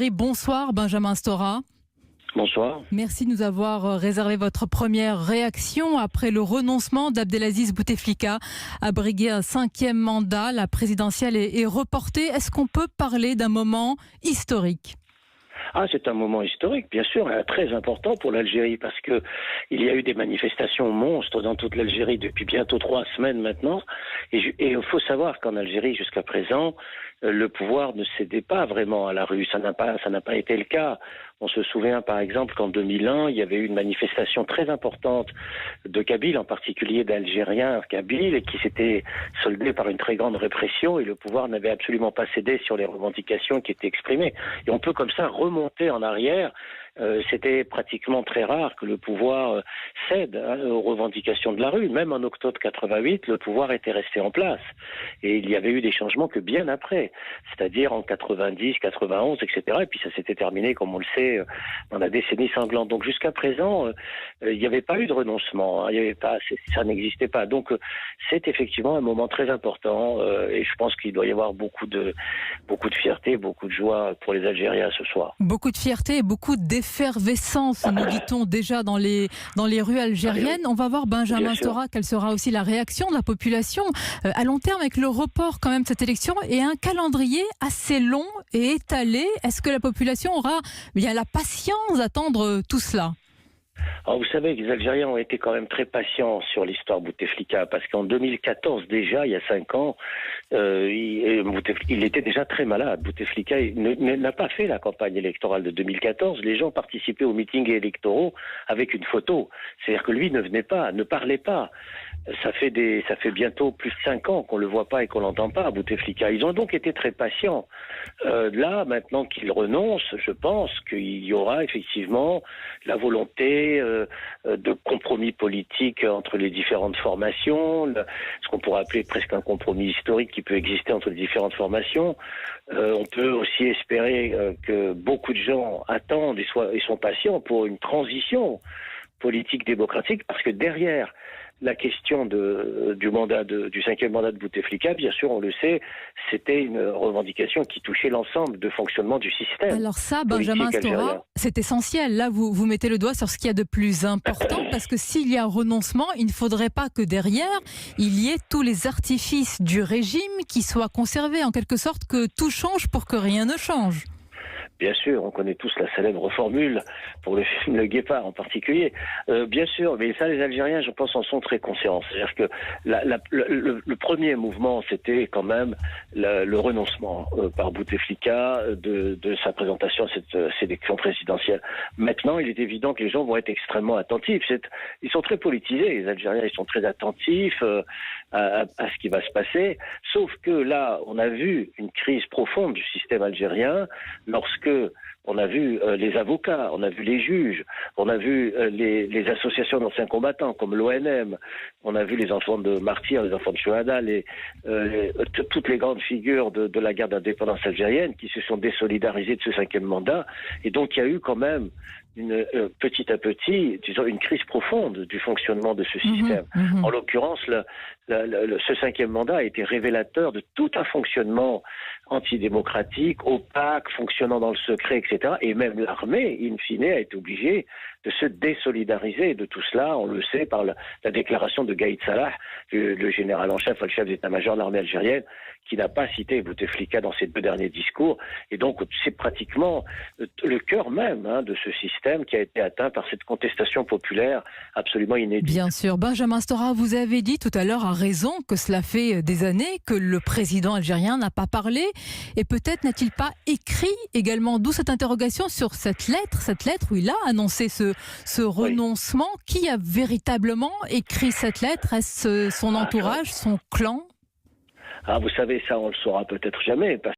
Bonsoir Benjamin Stora. Bonsoir. Merci de nous avoir réservé votre première réaction après le renoncement d'Abdelaziz Bouteflika à briguer un 5e mandat. La présidentielle est reportée. Est-ce qu'on peut parler d'un moment historique ? C'est un moment historique, bien sûr, très important pour l'Algérie, parce que il y a eu des manifestations monstres dans toute l'Algérie depuis bientôt 3 semaines maintenant. Et il faut savoir qu'en Algérie, jusqu'à présent, le pouvoir ne cédait pas vraiment à la rue. Ça n'a pas été le cas. On se souvient par exemple qu'en 2001, il y avait eu une manifestation très importante de Kabyles, en particulier d'Algériens Kabyles, et qui s'était soldée par une très grande répression, et le pouvoir n'avait absolument pas cédé sur les revendications qui étaient exprimées. Et on peut comme ça remonter en arrière. C'était pratiquement très rare que le pouvoir cède aux revendications de la rue. Même en octobre 88, le pouvoir était resté en place. Et il y avait eu des changements que bien après, c'est-à-dire en 90, 91, etc. Et puis ça s'était terminé, comme on le sait, dans la décennie sanglante. Donc jusqu'à présent, il n'y avait pas eu de renoncement. Il y avait pas, ça n'existait pas. Donc c'est effectivement un moment très important. Et je pense qu'il doit y avoir beaucoup de fierté, beaucoup de joie pour les Algériens ce soir. Beaucoup de fierté et beaucoup d'effervescence, nous dit-on déjà dans les rues algériennes. On va voir, Benjamin Stora, quelle sera aussi la réaction de la population à long terme avec le report quand même de cette élection et un calendrier assez long et étalé. Est-ce que la population aura la patience d'attendre tout cela ? Alors vous savez que les Algériens ont été quand même très patients sur l'histoire Bouteflika, parce qu'en 2014 déjà, il y a 5 ans, il était déjà très malade. Bouteflika n'a pas fait la campagne électorale de 2014. Les gens participaient aux meetings électoraux avec une photo. C'est-à-dire que lui ne venait pas, ne parlait pas. Ça fait bientôt plus de 5 ans qu'on le voit pas et qu'on l'entend pas, Bouteflika. Ils ont donc été très patients. Là, maintenant qu'il renonce, je pense qu'il y aura effectivement la volonté de compromis politique entre les différentes formations, ce qu'on pourrait appeler presque un compromis historique qui peut exister entre les différentes formations. On peut aussi espérer que beaucoup de gens attendent et sont patients pour une transition politique démocratique, parce que derrière la question du 5e mandat de Bouteflika, bien sûr, on le sait, c'était une revendication qui touchait l'ensemble de fonctionnement du système. Alors ça, Benjamin Stora, c'est essentiel. Là, vous mettez le doigt sur ce qu'il y a de plus important, parce que s'il y a un renoncement, il ne faudrait pas que derrière, il y ait tous les artifices du régime qui soient conservés, en quelque sorte que tout change pour que rien ne change. Bien sûr, on connaît tous la célèbre formule pour le film Le Guépard en particulier. Bien sûr, mais ça, les Algériens, je pense, en sont très conscients. C'est-à-dire que le premier mouvement, c'était quand même le renoncement par Bouteflika de sa présentation à cette sélection présidentielle. Maintenant, il est évident que les gens vont être extrêmement attentifs. Ils sont très politisés, les Algériens, ils sont très attentifs à ce qui va se passer. Sauf que là, on a vu une crise profonde du système algérien lorsque on a vu les avocats, on a vu les juges, on a vu les associations d'anciens combattants comme l'ONM, on a vu les enfants de martyrs, les enfants de Chouhada, toutes les grandes figures de la guerre d'indépendance algérienne qui se sont désolidarisées de ce 5e mandat. Et donc il y a eu quand même petit à petit, disons, une crise profonde du fonctionnement de ce système. En l'occurrence, ce 5e mandat a été révélateur de tout un fonctionnement antidémocratique, opaque, fonctionnant dans le secret, etc. Et même l'armée, in fine, a été obligée de se désolidariser de tout cela. On le sait par la déclaration de Gaïd Salah, le général en chef, le chef d'état-major de l'armée algérienne, qui n'a pas cité Bouteflika dans ses 2 derniers discours. Et donc, c'est pratiquement le cœur même de ce système qui a été atteint par cette contestation populaire absolument inédite. Bien sûr. Benjamin Stora, vous avez dit tout à l'heure, à raison, que cela fait des années que le président algérien n'a pas parlé. Et peut-être n'a-t-il pas écrit également, d'où cette interrogation sur cette lettre où il a annoncé ce renoncement. Qui a véritablement écrit cette lettre ? Est-ce son entourage, son clan ? Vous savez, ça, on le saura peut-être jamais, parce